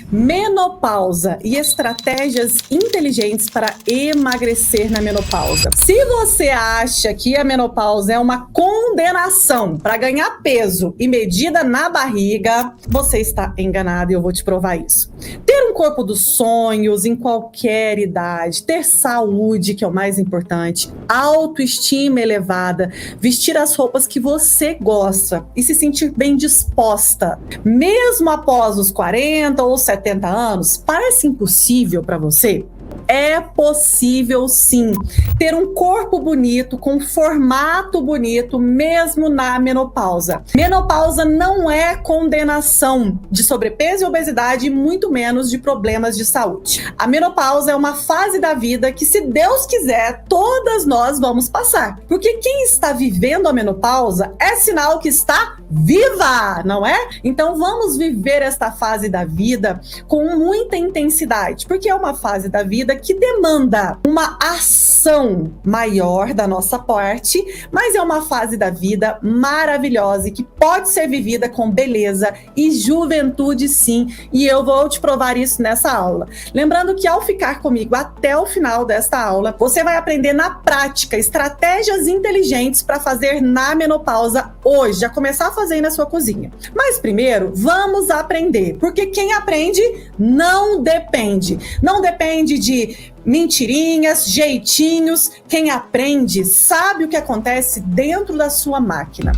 Menopausa e estratégias inteligentes para emagrecer na menopausa. Se você acha que a menopausa é uma condenação para ganhar peso e medida na barriga, você está enganado e eu vou te provar isso. Ter um corpo dos sonhos em qualquer idade, ter saúde, que é o mais importante, autoestima elevada, vestir as roupas que você gosta e se sentir bem disposta, mesmo após os 40 ou 70 anos, parece impossível para você? É possível sim ter um corpo bonito, com formato bonito, mesmo na menopausa. Menopausa não é condenação de sobrepeso e obesidade, muito menos de problemas de saúde. A menopausa é uma fase da vida que, se Deus quiser, todas nós vamos passar. Porque quem está vivendo a menopausa é sinal que está viva, não é? Então vamos viver esta fase da vida com muita intensidade, porque é uma fase da vida que demanda uma ação maior da nossa parte, mas é uma fase da vida maravilhosa e que pode ser vivida com beleza e juventude sim, e eu vou te provar isso nessa aula. Lembrando que ao ficar comigo até o final desta aula, você vai aprender na prática estratégias inteligentes para fazer na menopausa hoje, já começar a fazer aí na sua cozinha. Mas primeiro, vamos aprender, porque quem aprende não depende. Não depende de mentirinhas, jeitinhos. Quem aprende sabe o que acontece dentro da sua máquina.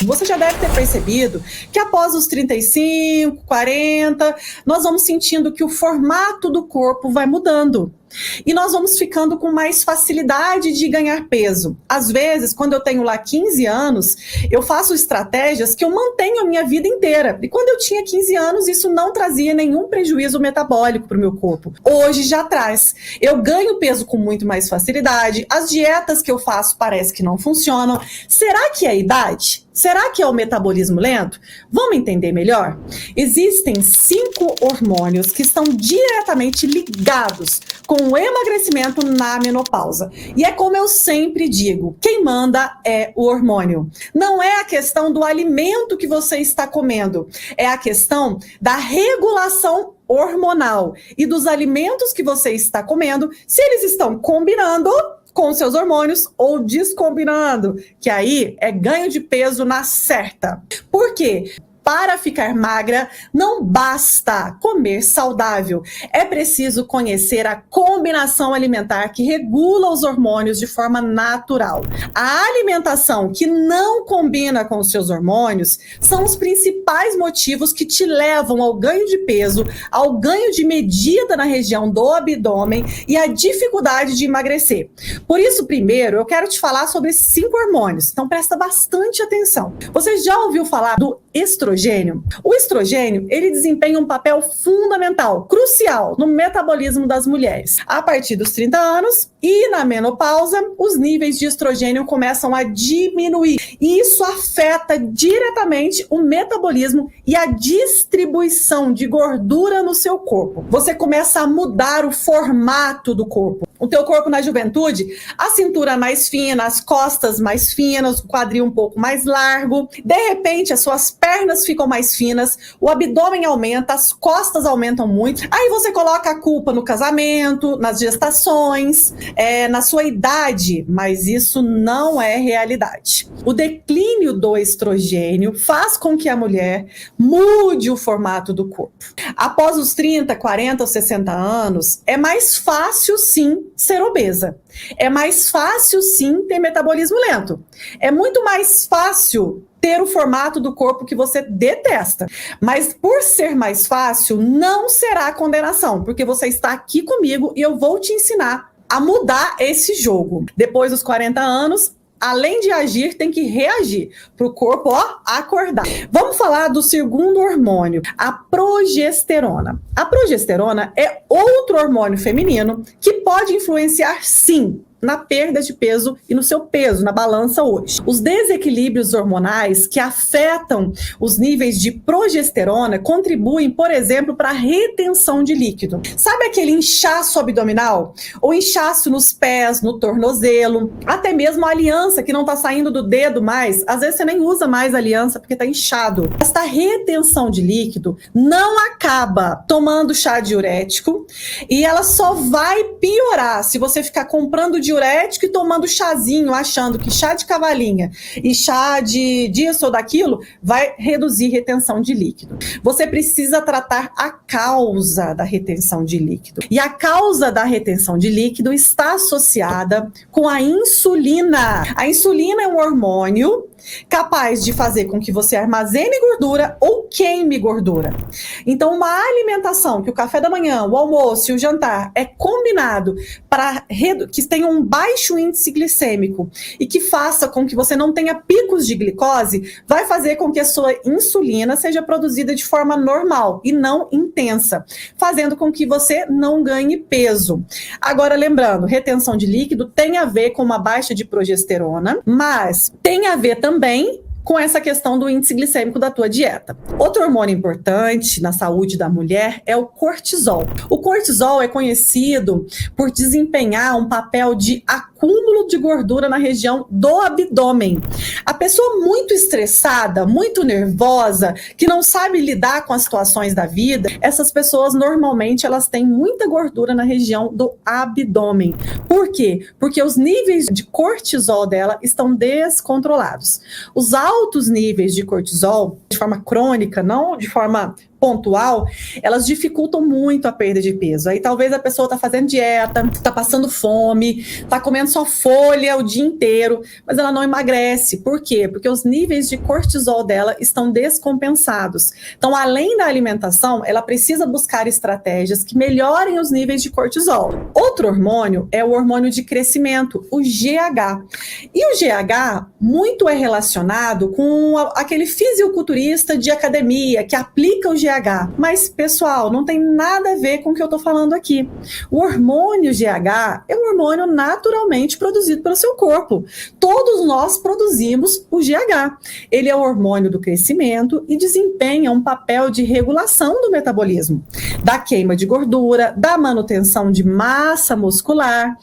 Você já deve ter percebido que após os 35, 40, nós vamos sentindo que o formato do corpo vai mudando. E nós vamos ficando com mais facilidade de ganhar peso. Às vezes, quando eu tenho lá 15 anos, eu faço estratégias que eu mantenho a minha vida inteira. E quando eu tinha 15 anos, isso não trazia nenhum prejuízo metabólico para o meu corpo. Hoje já traz. Eu ganho peso com muito mais facilidade. As dietas que eu faço parece que não funcionam. Será que é a idade? Será que é o metabolismo lento? Vamos entender melhor? Existem 5 hormônios que estão diretamente ligados com o emagrecimento na menopausa. E é como eu sempre digo, quem manda é o hormônio. Não é a questão do alimento que você está comendo, é a questão da regulação hormonal e dos alimentos que você está comendo, se eles estão combinando com seus hormônios ou descombinando, que aí é ganho de peso na certa. Por quê? Para ficar magra, não basta comer saudável. É preciso conhecer a combinação alimentar que regula os hormônios de forma natural. A alimentação que não combina com os seus hormônios são os principais motivos que te levam ao ganho de peso, ao ganho de medida na região do abdômen e à dificuldade de emagrecer. Por isso, primeiro, eu quero te falar sobre 5 hormônios. Então, presta bastante atenção. Você já ouviu falar do estrogênio? O estrogênio, ele desempenha um papel fundamental, crucial no metabolismo das mulheres. A partir dos 30 anos e na menopausa, os níveis de estrogênio começam a diminuir. E isso afeta diretamente o metabolismo e a distribuição de gordura no seu corpo. Você começa a mudar o formato do corpo. O teu corpo na juventude, a cintura mais fina, as costas mais finas, o quadril um pouco mais largo. De repente, as suas pernas ficam mais finas, o abdômen aumenta, as costas aumentam muito. Aí você coloca a culpa no casamento, nas gestações, na sua idade, mas isso não é realidade. O declínio do estrogênio faz com que a mulher mude o formato do corpo. Após os 30, 40 ou 60 anos, é mais fácil sim ser obesa. É mais fácil sim ter metabolismo lento. É muito mais fácil ter o formato do corpo que você detesta. Mas por ser mais fácil, não será condenação, porque você está aqui comigo e eu vou te ensinar a mudar esse jogo. Depois dos 40 anos, além de agir, tem que reagir para o corpo, acordar. Vamos falar do segundo hormônio, a progesterona. A progesterona é outro hormônio feminino que pode influenciar, sim, na perda de peso e no seu peso, na balança hoje. Os desequilíbrios hormonais que afetam os níveis de progesterona contribuem, por exemplo, para a retenção de líquido. Sabe aquele inchaço abdominal? Ou inchaço nos pés, no tornozelo, até mesmo a aliança que não está saindo do dedo mais. Às vezes você nem usa mais aliança porque está inchado. Esta retenção de líquido não acaba tomando chá diurético e ela só vai piorar se você ficar comprando diurético e tomando chazinho, achando que chá de cavalinha e chá de disso ou daquilo vai reduzir retenção de líquido. Você precisa tratar a causa da retenção de líquido. E a causa da retenção de líquido está associada com a insulina. A insulina é um hormônio capaz de fazer com que você armazene gordura ou queime gordura. Então, uma alimentação que o café da manhã, o almoço e o jantar é combinado para que tenha um baixo índice glicêmico e que faça com que você não tenha picos de glicose, vai fazer com que a sua insulina seja produzida de forma normal e não intensa, fazendo com que você não ganhe peso. Agora, lembrando, retenção de líquido tem a ver com uma baixa de progesterona, mas tem a ver também com essa questão do índice glicêmico da tua dieta. Outro hormônio importante na saúde da mulher é o cortisol. O cortisol é conhecido por desempenhar um papel de acúmulo de gordura na região do abdômen. A pessoa muito estressada, muito nervosa, que não sabe lidar com as situações da vida, essas pessoas normalmente elas têm muita gordura na região do abdômen. Por quê? Porque os níveis de cortisol dela estão descontrolados. Os altos níveis de cortisol, de forma crônica, não de forma pontual, elas dificultam muito a perda de peso. Aí talvez a pessoa está fazendo dieta, está passando fome, está comendo só folha o dia inteiro, mas ela não emagrece. Por quê? Porque os níveis de cortisol dela estão descompensados. Então, além da alimentação, ela precisa buscar estratégias que melhorem os níveis de cortisol. Outro hormônio é o hormônio de crescimento, o GH. E o GH muito é relacionado com aquele fisiculturista de academia que aplica o GH. Mas, pessoal, não tem nada a ver com o que eu estou falando aqui. O hormônio GH é um hormônio naturalmente produzido pelo seu corpo. Todos nós produzimos o GH. Ele é o hormônio do crescimento e desempenha um papel de regulação do metabolismo, da queima de gordura, da manutenção de massa muscular,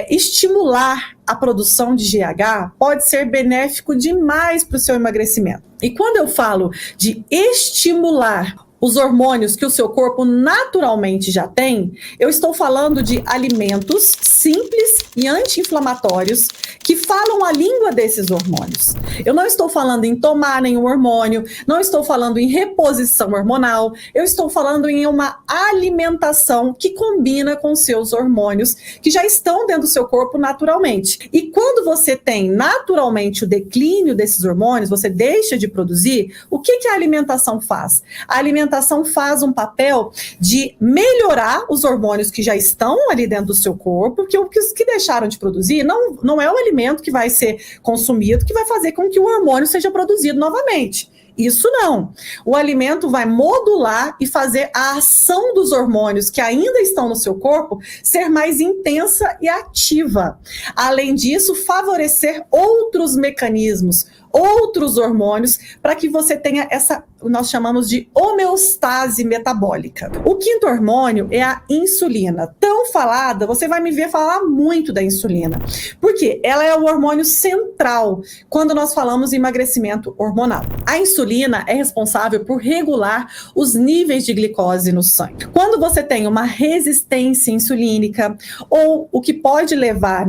estimular a produção de GH pode ser benéfico demais para o seu emagrecimento. E quando eu falo de estimular os hormônios que o seu corpo naturalmente já tem, eu estou falando de alimentos simples e anti-inflamatórios que falam a língua desses hormônios. Eu não estou falando em tomar nenhum hormônio, não estou falando em reposição hormonal, eu estou falando em uma alimentação que combina com seus hormônios que já estão dentro do seu corpo naturalmente. E quando você tem naturalmente o declínio desses hormônios, você deixa de produzir, o que a alimentação faz? A alimentação faz um papel de melhorar os hormônios que já estão ali dentro do seu corpo, porque os que deixaram de produzir não é o alimento que vai ser consumido que vai fazer com que o hormônio seja produzido novamente. Isso não. O alimento vai modular e fazer a ação dos hormônios que ainda estão no seu corpo ser mais intensa e ativa. Além disso, favorecer outros mecanismos, outros hormônios, para que você tenha essa, nós chamamos de homeostase metabólica. O quinto hormônio é a insulina. Tão falada, você vai me ver falar muito da insulina, porque ela é o hormônio central quando nós falamos em emagrecimento hormonal. A insulina é responsável por regular os níveis de glicose no sangue. Quando você tem uma resistência insulínica, ou o que pode levar,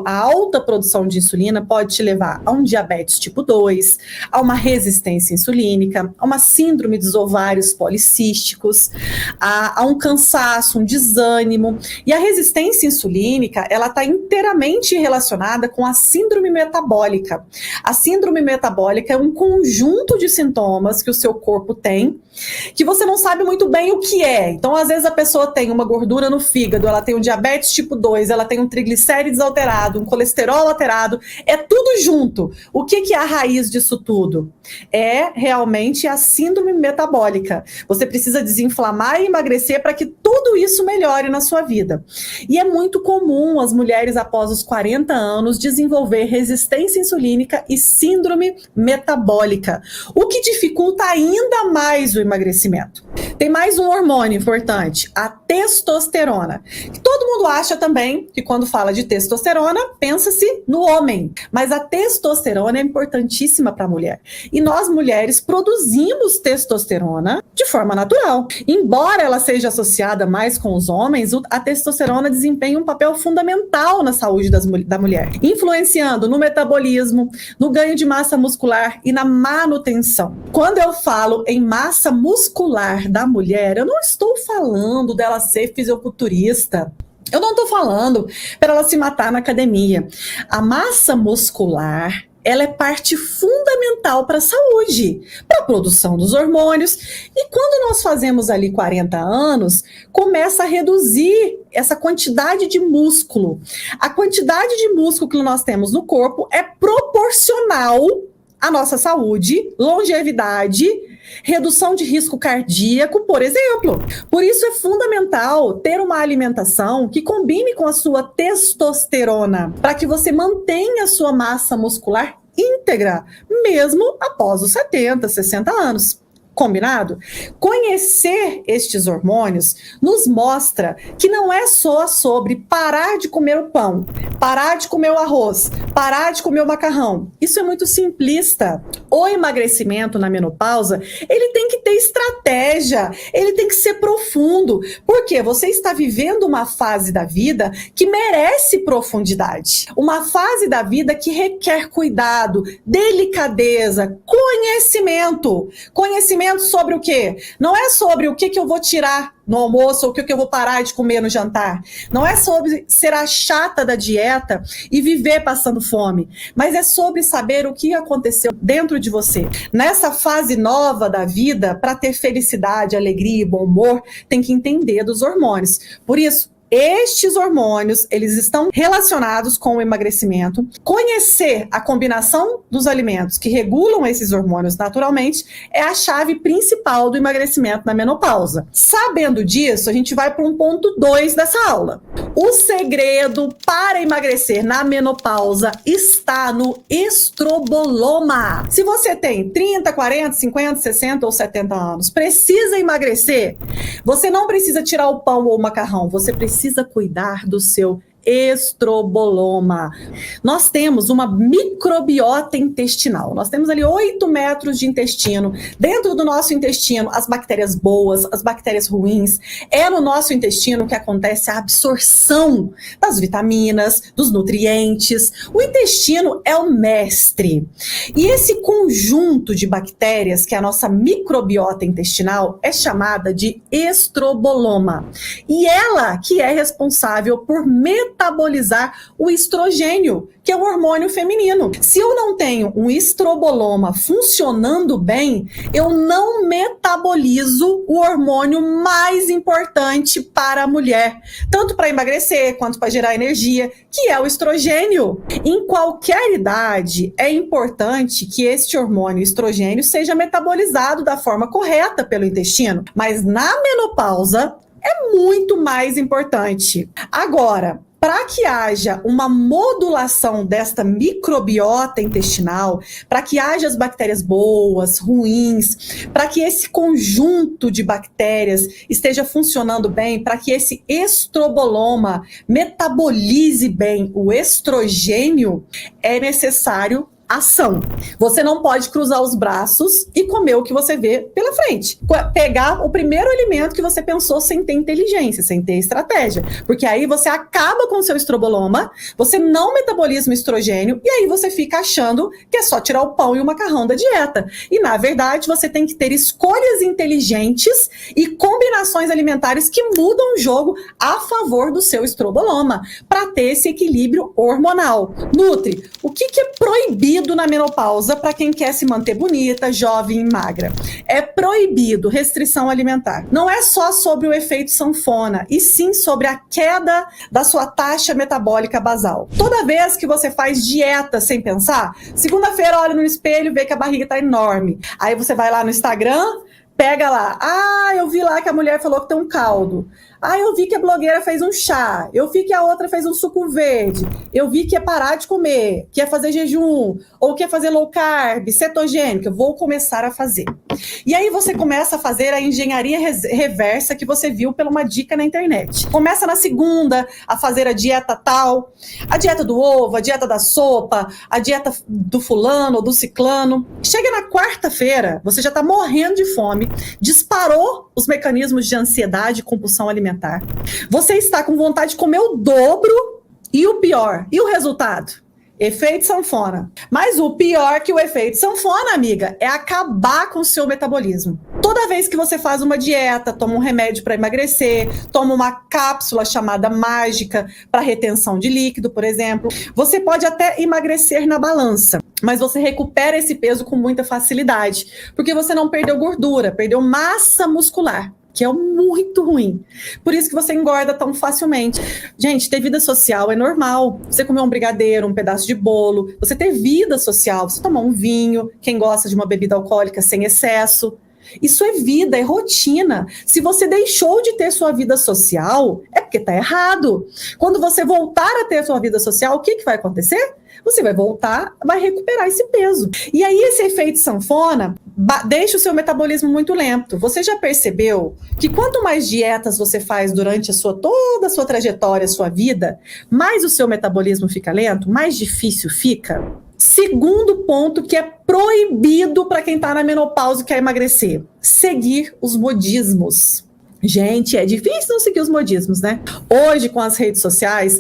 a alta produção de insulina pode te levar a um diabetes tipo 2, a uma resistência insulínica, a uma síndrome dos ovários policísticos, a um cansaço, um desânimo. E a resistência insulínica, ela está inteiramente relacionada com a síndrome metabólica. A síndrome metabólica é um conjunto de sintomas que o seu corpo tem, que você não sabe muito bem o que é. Então, às vezes a pessoa tem uma gordura no fígado, ela tem um diabetes tipo 2, ela tem um triglicérides alterado, um colesterol alterado, é tudo junto. O que é a raiz disso tudo? É realmente a síndrome metabólica. Você precisa desinflamar e emagrecer para que tudo isso melhore na sua vida. E é muito comum as mulheres após os 40 anos desenvolver resistência insulínica e síndrome metabólica, o que dificulta ainda mais o emagrecimento. Tem mais um hormônio importante, a testosterona. Todo mundo acha também que quando fala de testosterona, pensa-se no homem. Mas a testosterona é importantíssima para a mulher. E nós, mulheres, produzimos testosterona de forma natural. Embora ela seja associada mais com os homens, a testosterona desempenha um papel fundamental na saúde da mulher, influenciando no metabolismo, no ganho de massa muscular e na manutenção. Quando eu falo em massa muscular da mulher, eu não estou falando dela ser fisiculturista. Eu não estou falando para ela se matar na academia. A massa muscular, ela é parte fundamental para a saúde, para a produção dos hormônios. E quando nós fazemos ali 40 anos, começa a reduzir essa quantidade de músculo. A quantidade de músculo que nós temos no corpo é proporcional à nossa saúde, longevidade, redução de risco cardíaco, por exemplo. Por isso é fundamental ter uma alimentação que combine com a sua testosterona, para que você mantenha a sua massa muscular íntegra, mesmo após os 70, 60 anos. Combinado? Conhecer estes hormônios nos mostra que não é só sobre parar de comer o pão, parar de comer o arroz, parar de comer o macarrão. Isso é muito simplista. O emagrecimento na menopausa, ele tem que ter estratégia, ele tem que ser profundo, porque você está vivendo uma fase da vida que merece profundidade. Uma fase da vida que requer cuidado, delicadeza, conhecimento. Conhecimento sobre o quê? Não é sobre o que eu vou tirar no almoço ou o que eu vou parar de comer no jantar. Não é sobre ser a chata da dieta e viver passando fome, mas é sobre saber o que aconteceu dentro de você. Nessa fase nova da vida, para ter felicidade, alegria e bom humor, tem que entender dos hormônios. Por isso, estes hormônios, eles estão relacionados com o emagrecimento. Conhecer a combinação dos alimentos que regulam esses hormônios naturalmente é a chave principal do emagrecimento na menopausa. Sabendo disso, a gente vai para um ponto 2 dessa aula. O segredo para emagrecer na menopausa está no estroboloma. Se você tem 30, 40, 50, 60 ou 70 anos, precisa emagrecer, você não precisa tirar o pão ou o macarrão, você precisa cuidar do seu estroboloma. Nós temos uma microbiota intestinal. Nós temos ali 8 metros de intestino. Dentro do nosso intestino, as bactérias boas, as bactérias ruins. É no nosso intestino que acontece a absorção das vitaminas, dos nutrientes. O intestino é o mestre. E esse conjunto de bactérias, que é a nossa microbiota intestinal, é chamada de estroboloma. E ela que é responsável por metabolizar o estrogênio, que é o hormônio feminino. Se eu não tenho um estroboloma funcionando bem, eu não metabolizo o hormônio mais importante para a mulher, tanto para emagrecer quanto para gerar energia, que é o estrogênio. Em qualquer idade, é importante que este hormônio estrogênio seja metabolizado da forma correta pelo intestino, mas na menopausa é muito mais importante. Agora, para que haja uma modulação desta microbiota intestinal, para que haja as bactérias boas, ruins, para que esse conjunto de bactérias esteja funcionando bem, para que esse estroboloma metabolize bem o estrogênio, é necessário ação. Você não pode cruzar os braços e comer o que você vê pela frente. Pegar o primeiro alimento que você pensou sem ter inteligência, sem ter estratégia. Porque aí você acaba com o seu estroboloma, você não metaboliza o estrogênio e aí você fica achando que é só tirar o pão e o macarrão da dieta. E na verdade você tem que ter escolhas inteligentes e combinações alimentares que mudam o jogo a favor do seu estroboloma, para ter esse equilíbrio hormonal. Nutri, o que é proibido proibido na menopausa para quem quer se manter bonita, jovem e magra. É proibido restrição alimentar. Não é só sobre o efeito sanfona, e sim sobre a queda da sua taxa metabólica basal. Toda vez que você faz dieta sem pensar, segunda-feira olha no espelho e vê que a barriga tá enorme. Aí você vai lá no Instagram, pega lá, eu vi lá que a mulher falou que tem um caldo. Eu vi que a blogueira fez um chá. Eu vi que a outra fez um suco verde. Eu vi que é parar de comer, que é fazer jejum, ou que é fazer low carb, cetogênica. Vou começar a fazer. E aí você começa a fazer a engenharia reversa que você viu pela uma dica na internet. Começa na segunda a fazer a dieta tal, a dieta do ovo, a dieta da sopa, a dieta do fulano ou do ciclano. Chega na quarta-feira, você já está morrendo de fome, disparou os mecanismos de ansiedade e compulsão alimentar. Você está com vontade de comer o dobro e o pior. E o resultado? Efeito sanfona. Mas o pior que o efeito sanfona, amiga, é acabar com o seu metabolismo. Toda vez que você faz uma dieta, toma um remédio para emagrecer, toma uma cápsula chamada mágica para retenção de líquido, por exemplo, você pode até emagrecer na balança, mas você recupera esse peso com muita facilidade, porque você não perdeu gordura, perdeu massa muscular, que é muito ruim. Por isso que você engorda tão facilmente. Gente, ter vida social é normal. Você comer um brigadeiro, um pedaço de bolo, você ter vida social, você tomar um vinho, quem gosta de uma bebida alcoólica sem excesso. Isso é vida, é rotina. Se você deixou de ter sua vida social, é porque tá errado. Quando você voltar a ter sua vida social, o que vai acontecer? Você vai voltar, vai recuperar esse peso. E aí esse efeito sanfona deixa o seu metabolismo muito lento. Você já percebeu que quanto mais dietas você faz durante toda a sua trajetória, a sua vida, mais o seu metabolismo fica lento, mais difícil fica? Segundo ponto que é proibido para quem está na menopausa e quer emagrecer: seguir os modismos. Gente, é difícil não seguir os modismos, né? Hoje, com as redes sociais,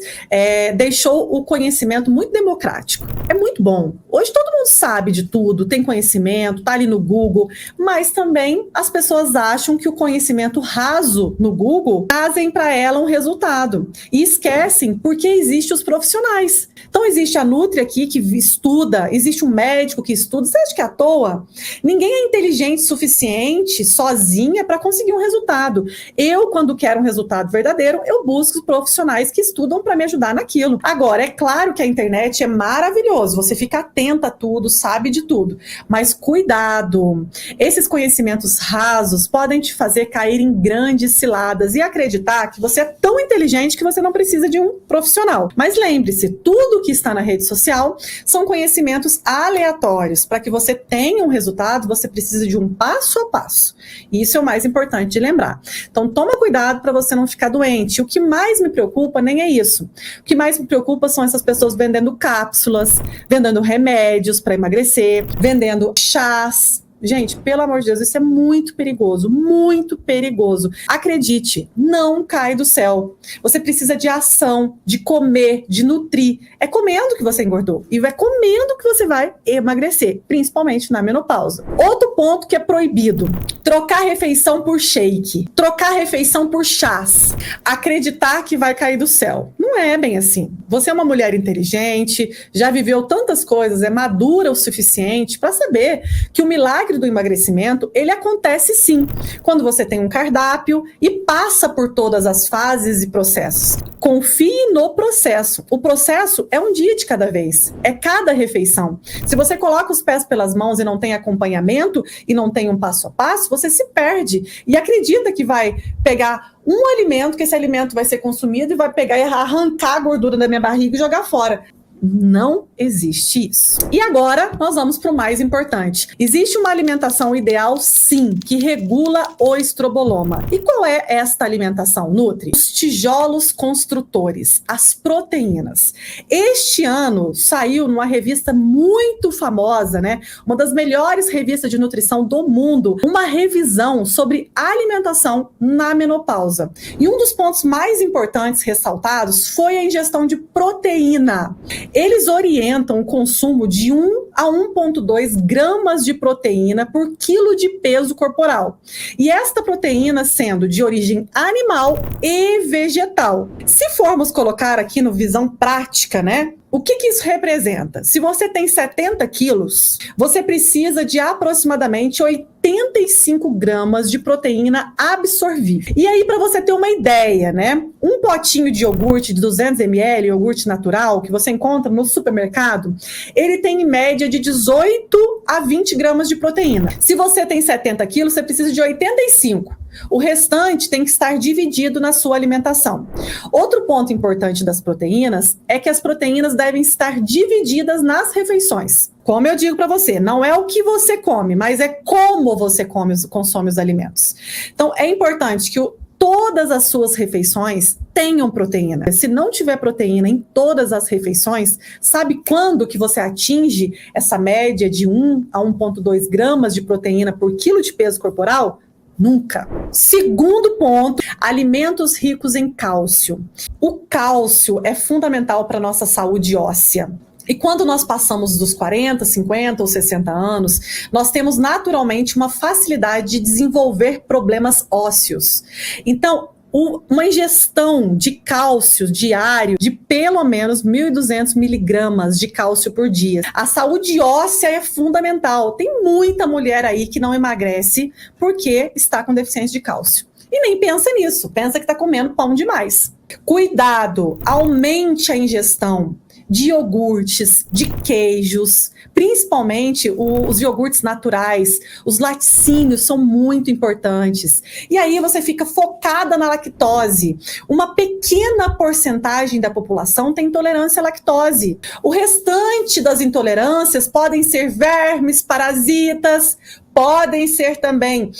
deixou o conhecimento muito democrático. É muito bom. Hoje todo mundo sabe de tudo, tem conhecimento, tá ali no Google, mas também as pessoas acham que o conhecimento raso no Google trazem para ela um resultado. E esquecem porque existem os profissionais. Então existe a Nutri aqui que estuda, existe um médico que estuda. Você acha que é à toa? Ninguém é inteligente o suficiente sozinha para conseguir um resultado. Eu, quando quero um resultado verdadeiro, eu busco profissionais que estudam para me ajudar naquilo. Agora, é claro que a internet é maravilhoso, você fica atenta a tudo, sabe de tudo, mas cuidado, esses conhecimentos rasos podem te fazer cair em grandes ciladas e acreditar que você é tão inteligente que você não precisa de um profissional. Mas lembre-se, tudo que está na rede social são conhecimentos aleatórios. Para que você tenha um resultado, você precisa de um passo a passo. E isso é o mais importante de lembrar. Então, toma cuidado para você não ficar doente. O que mais me preocupa nem é isso. O que mais me preocupa são essas pessoas vendendo cápsulas, vendendo remédios para emagrecer, vendendo chás. Gente, pelo amor de Deus, isso é muito perigoso, muito perigoso. Acredite, não cai do céu. Você precisa de ação, de comer, de nutrir. É comendo que você engordou e é comendo que você vai emagrecer, principalmente na menopausa. Outro ponto que é proibido: trocar refeição por shake, trocar refeição por chás, acreditar que vai cair do céu. Não é bem assim. Você é uma mulher inteligente, já viveu tantas coisas, é madura o suficiente para saber que o milagre do emagrecimento, ele acontece sim, quando você tem um cardápio e passa por todas as fases e processos. Confie no processo. O processo é um dia de cada vez, é cada refeição. Se você coloca os pés pelas mãos e não tem acompanhamento e não tem um passo a passo, você se perde e acredita que vai pegar um alimento, que esse alimento vai ser consumido e vai pegar e arrancar a gordura da minha barriga e jogar fora. Não existe isso. E agora nós vamos para o mais importante. Existe uma alimentação ideal, sim, que regula o estroboloma. E qual é esta alimentação, Nutri? Os tijolos construtores, as proteínas. Este ano saiu numa revista muito famosa, né? Uma das melhores revistas de nutrição do mundo, uma revisão sobre alimentação na menopausa. E um dos pontos mais importantes ressaltados foi a ingestão de proteína. Eles orientam o consumo de 1 a 1,2 gramas de proteína por quilo de peso corporal. E esta proteína sendo de origem animal e vegetal. Se formos colocar aqui no visão prática, né? O que isso representa? Se você tem 70 quilos, você precisa de aproximadamente 85 gramas de proteína absorvível. E aí, para você ter uma ideia, né? Um potinho de iogurte de 200 ml, iogurte natural, que você encontra no supermercado, ele tem em média de 18 a 20 gramas de proteína. Se você tem 70 quilos, você precisa de 85. O restante tem que estar dividido na sua alimentação. Outro ponto importante das proteínas é que as proteínas devem estar divididas nas refeições. Como eu digo para você, não é o que você come, mas é como você consome os alimentos. Então, é importante que todas as suas refeições tenham proteína. Se não tiver proteína em todas as refeições, sabe quando que você atinge essa média de 1 a 1,2 gramas de proteína por quilo de peso corporal? Nunca. Segundo ponto, alimentos ricos em cálcio. O cálcio é fundamental para a nossa saúde óssea. E quando nós passamos dos 40, 50 ou 60 anos, nós temos naturalmente uma facilidade de desenvolver problemas ósseos. Então, uma ingestão de cálcio diário de pelo menos 1.200 miligramas de cálcio por dia. A saúde óssea é fundamental. Tem muita mulher aí que não emagrece porque está com deficiência de cálcio. E nem pensa nisso, pensa que está comendo pão demais. Cuidado, aumente a ingestão de iogurtes, de queijos, principalmente os iogurtes naturais, os laticínios são muito importantes. E aí você fica focada na lactose. Uma pequena porcentagem da população tem intolerância à lactose. O restante das intolerâncias podem ser vermes, parasitas, podem ser também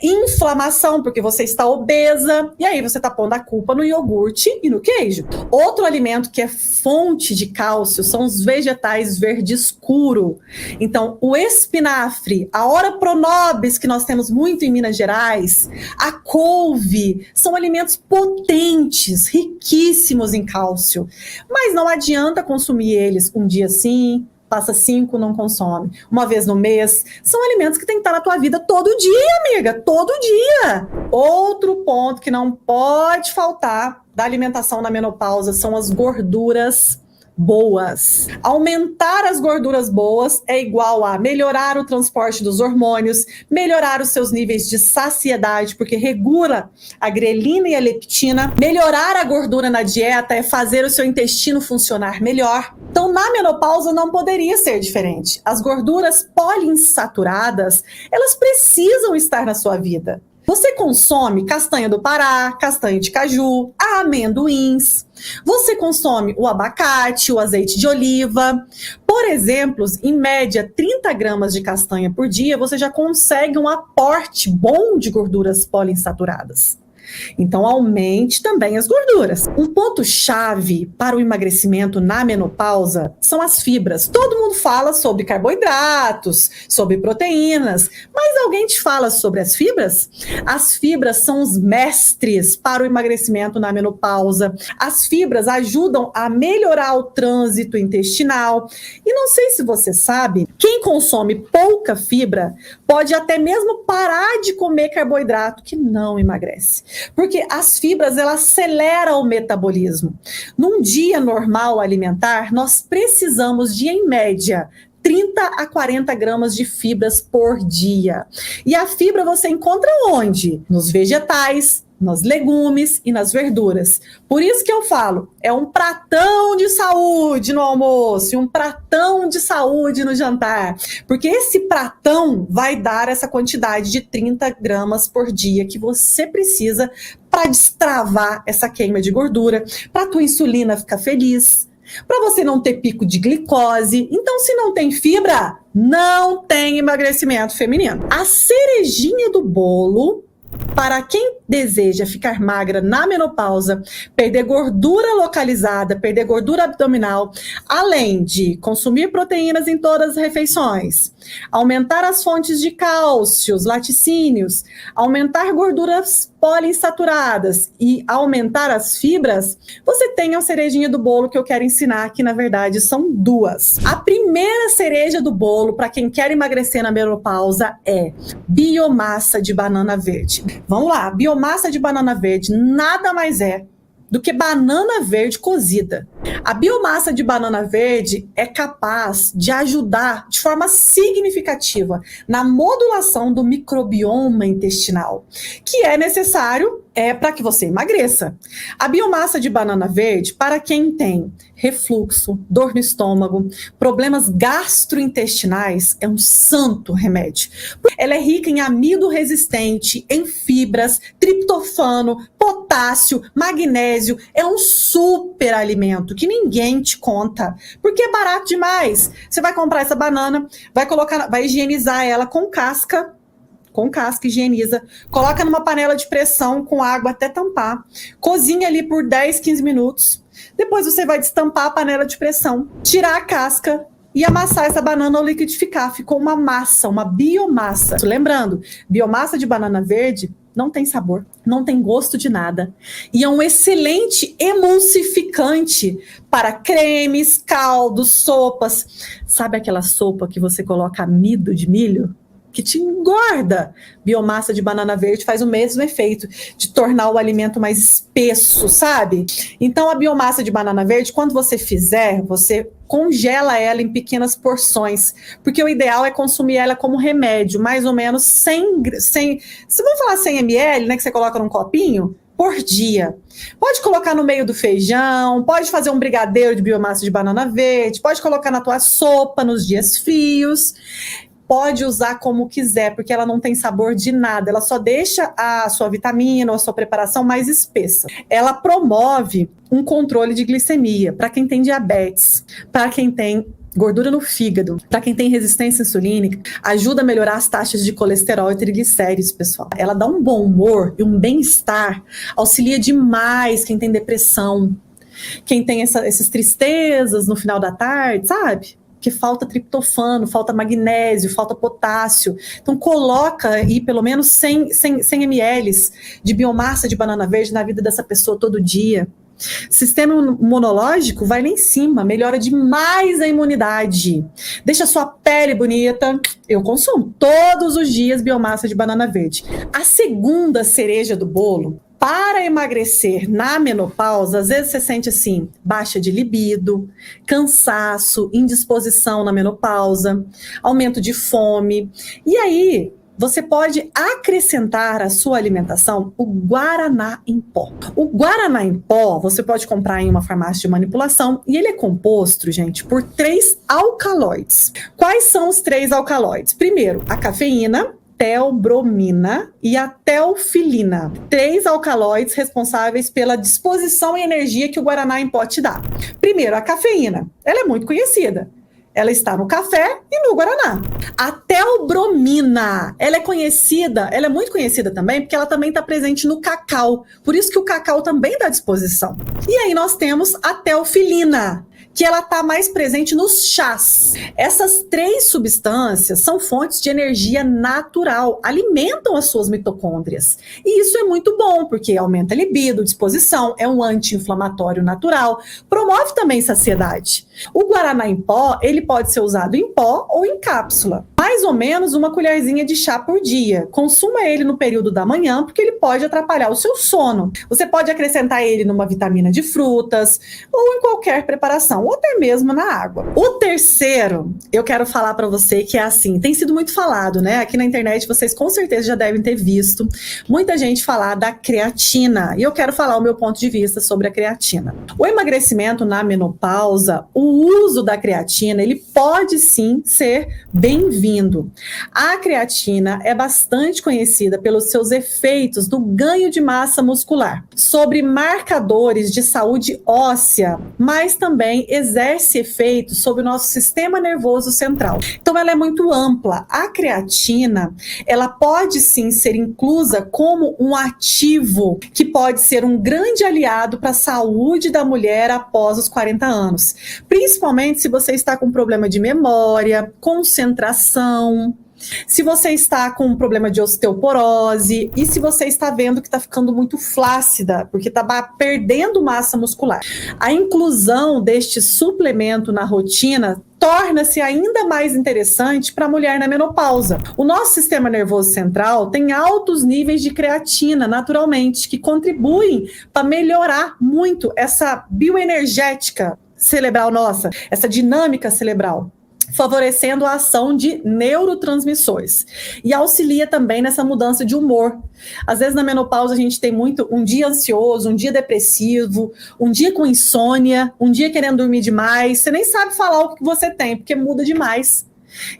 inflamação, porque você está obesa, e aí você está pondo a culpa no iogurte e no queijo. Outro alimento que é fonte de cálcio são os vegetais verde escuro. Então, o espinafre, a ora pronobis, que nós temos muito em Minas Gerais, a couve, são alimentos potentes, riquíssimos em cálcio. Mas não adianta consumir eles um dia sim, passa 5, não consome. Uma vez no mês. São alimentos que tem que estar na tua vida todo dia, amiga. Todo dia. Outro ponto que não pode faltar da alimentação na menopausa são as gorduras boas. Aumentar as gorduras boas é igual a melhorar o transporte dos hormônios, melhorar os seus níveis de saciedade, porque regula a grelina e a leptina. Melhorar a gordura na dieta é fazer o seu intestino funcionar melhor. Então, na menopausa não poderia ser diferente. As gorduras poliinsaturadas, elas precisam estar na sua vida. Você consome castanha do Pará, castanha de caju, amendoins. Você consome o abacate, o azeite de oliva. Por exemplo, em média 30 gramas de castanha por dia, você já consegue um aporte bom de gorduras poliinsaturadas. Então, aumente também as gorduras. Um ponto-chave para o emagrecimento na menopausa são as fibras. Todo mundo fala sobre carboidratos, sobre proteínas, mas alguém te fala sobre as fibras? As fibras são os mestres para o emagrecimento na menopausa. As fibras ajudam a melhorar o trânsito intestinal. E não sei se você sabe, quem consome pouca fibra pode até mesmo parar de comer carboidrato, que não emagrece. Porque as fibras, elas aceleram o metabolismo. Num dia normal alimentar, nós precisamos de, em média, 30 a 40 gramas de fibras por dia. E a fibra você encontra onde? Nos vegetais, nos legumes e nas verduras. Por isso que eu falo, é um pratão de saúde no almoço e um pratão de saúde no jantar. Porque esse pratão vai dar essa quantidade de 30 gramas por dia que você precisa para destravar essa queima de gordura, para a tua insulina ficar feliz, para você não ter pico de glicose. Então, se não tem fibra, não tem emagrecimento feminino. A cerejinha do bolo para quem deseja ficar magra na menopausa, perder gordura localizada, perder gordura abdominal, além de consumir proteínas em todas as refeições, aumentar as fontes de cálcio, laticínios, aumentar gorduras poliinsaturadas e aumentar as fibras, você tem a cerejinha do bolo que eu quero ensinar, que na verdade são duas. A primeira cereja do bolo para quem quer emagrecer na menopausa é biomassa de banana verde. Vamos lá, biomassa de banana verde nada mais é do que banana verde cozida. A biomassa de banana verde é capaz de ajudar de forma significativa na modulação do microbioma intestinal, que é necessário para que você emagreça. A biomassa de banana verde, para quem tem refluxo, dor no estômago, problemas gastrointestinais, é um santo remédio. Ela é rica em amido resistente, em fibras, triptofano, potássio, magnésio. É um super alimento que ninguém te conta, porque é barato demais. Você vai comprar essa banana, vai higienizar ela com casca, higieniza, coloca numa panela de pressão com água até tampar, cozinha ali por 10, 15 minutos, depois você vai destampar a panela de pressão, tirar a casca e amassar essa banana ao liquidificar, ficou uma massa, uma biomassa. Lembrando, biomassa de banana verde não tem sabor, não tem gosto de nada, e é um excelente emulsificante para cremes, caldos, sopas. Sabe aquela sopa que você coloca amido de milho? Que te engorda. Biomassa de banana verde faz o mesmo efeito de tornar o alimento mais espesso, sabe? Então a biomassa de banana verde, quando você fizer, você congela ela em pequenas porções, porque o ideal é consumir ela como remédio, mais ou menos 100, se vamos falar 100 ml, né, que você coloca num copinho, por dia. Pode colocar no meio do feijão, pode fazer um brigadeiro de biomassa de banana verde, pode colocar na tua sopa nos dias frios. Pode usar como quiser, porque ela não tem sabor de nada, ela só deixa a sua vitamina ou a sua preparação mais espessa. Ela promove um controle de glicemia para quem tem diabetes, para quem tem gordura no fígado, para quem tem resistência insulínica, ajuda a melhorar as taxas de colesterol e triglicéridos, pessoal. Ela dá um bom humor e um bem-estar, auxilia demais quem tem depressão, quem tem essas tristezas no final da tarde, sabe? Que falta triptofano, falta magnésio, falta potássio. Então coloca aí pelo menos 100 ml de biomassa de banana verde na vida dessa pessoa todo dia. Sistema imunológico vai lá em cima, melhora demais a imunidade, deixa a sua pele bonita. Eu consumo todos os dias biomassa de banana verde. A segunda cereja do bolo, para emagrecer na menopausa, às vezes você sente assim, baixa de libido, cansaço, indisposição na menopausa, aumento de fome. E aí, você pode acrescentar à sua alimentação o guaraná em pó. O guaraná em pó você pode comprar em uma farmácia de manipulação e ele é composto, gente, por 3 alcaloides. Quais são os 3 alcaloides? Primeiro, a cafeína, teobromina e a teofilina, 3 alcaloides responsáveis pela disposição e energia que o guaraná em pó te dá. Primeiro, a cafeína, ela é muito conhecida. Ela está no café e no guaraná. A teobromina, ela é muito conhecida também, porque ela também está presente no cacau. Por isso que o cacau também dá disposição. E aí nós temos a teofilina, que ela está mais presente nos chás. Essas 3 substâncias são fontes de energia natural, alimentam as suas mitocôndrias. E isso é muito bom, porque aumenta a libido, disposição, é um anti-inflamatório natural, promove também saciedade. O guaraná em pó, ele pode ser usado em pó ou em cápsula. Mais ou menos uma colherzinha de chá por dia. Consuma ele no período da manhã, porque ele pode atrapalhar o seu sono. Você pode acrescentar ele numa vitamina de frutas ou em qualquer preparação, ou até mesmo na água. O terceiro, eu quero falar para você que é assim, tem sido muito falado, né? Aqui na internet vocês com certeza já devem ter visto muita gente falar da creatina. E eu quero falar o meu ponto de vista sobre a creatina. O emagrecimento na menopausa, o uso da creatina, ele pode sim ser bem-vindo. A creatina é bastante conhecida pelos seus efeitos no ganho de massa muscular, sobre marcadores de saúde óssea, mas também exerce efeitos sobre o nosso sistema nervoso central. Então ela é muito ampla. A creatina, ela pode sim ser inclusa como um ativo que pode ser um grande aliado para a saúde da mulher após os 40 anos. Principalmente se você está com problema de memória, concentração, se você está com um problema de osteoporose e se você está vendo que está ficando muito flácida, porque está perdendo massa muscular. A inclusão deste suplemento na rotina torna-se ainda mais interessante para a mulher na menopausa. O nosso sistema nervoso central tem altos níveis de creatina, naturalmente, que contribuem para melhorar muito essa bioenergética cerebral nossa, essa dinâmica cerebral, favorecendo a ação de neurotransmissores e auxilia também nessa mudança de humor. Às vezes na menopausa a gente tem muito um dia ansioso, um dia depressivo, um dia com insônia, um dia querendo dormir demais, você nem sabe falar o que você tem, porque muda demais.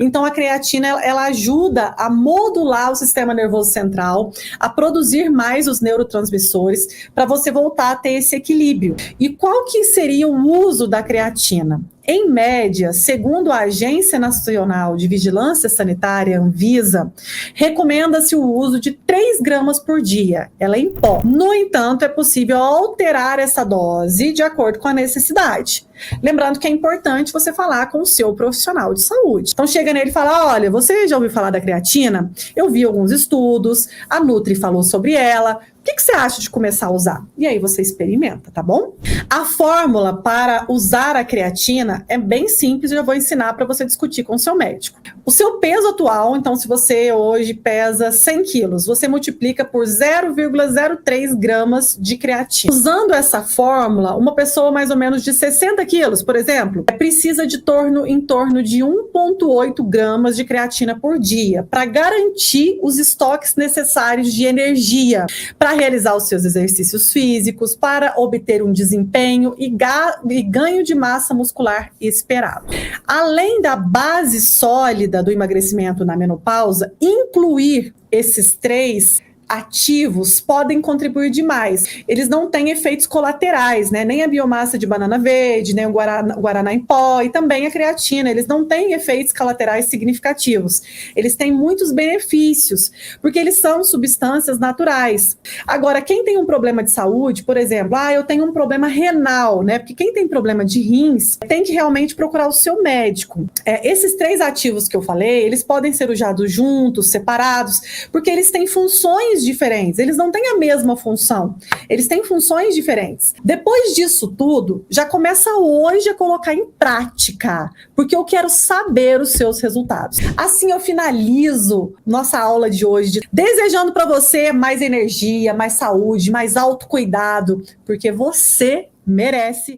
Então a creatina ela ajuda a modular o sistema nervoso central, a produzir mais os neurotransmissores para você voltar a ter esse equilíbrio. E qual que seria o uso da creatina? Em média, segundo a Agência Nacional de Vigilância Sanitária, Anvisa, recomenda-se o uso de 3 gramas por dia, ela é em pó. No entanto, é possível alterar essa dose de acordo com a necessidade. Lembrando que é importante você falar com o seu profissional de saúde. Então chega nele e fala, olha, você já ouviu falar da creatina? Eu vi alguns estudos, a Nutri falou sobre ela, o que você acha de começar a usar? E aí você experimenta, tá bom? A fórmula para usar a creatina é bem simples, eu já vou ensinar para você discutir com o seu médico. O seu peso atual, então se você hoje pesa 100 quilos, você multiplica por 0,03 gramas de creatina. Usando essa fórmula, uma pessoa mais ou menos de 60 quilos, por exemplo, precisa de em torno de 1,8 gramas de creatina por dia para garantir os estoques necessários de energia, para realizar os seus exercícios físicos, para obter um desempenho e ganho de massa muscular esperado. Além da base sólida do emagrecimento na menopausa, incluir esses 3 ativos podem contribuir demais. Eles não têm efeitos colaterais, né? Nem a biomassa de banana verde, nem o guaraná em pó e também a creatina. Eles não têm efeitos colaterais significativos. Eles têm muitos benefícios, porque eles são substâncias naturais. Agora, quem tem um problema de saúde, por exemplo, eu tenho um problema renal, né? Porque quem tem problema de rins tem que realmente procurar o seu médico. Esses 3 ativos que eu falei, eles podem ser usados juntos, separados, porque eles têm funções diferentes, eles não têm a mesma função, eles têm funções diferentes. Depois disso tudo, já começa hoje a colocar em prática, porque eu quero saber os seus resultados. Assim eu finalizo nossa aula de hoje, desejando para você mais energia, mais saúde, mais autocuidado, porque você merece.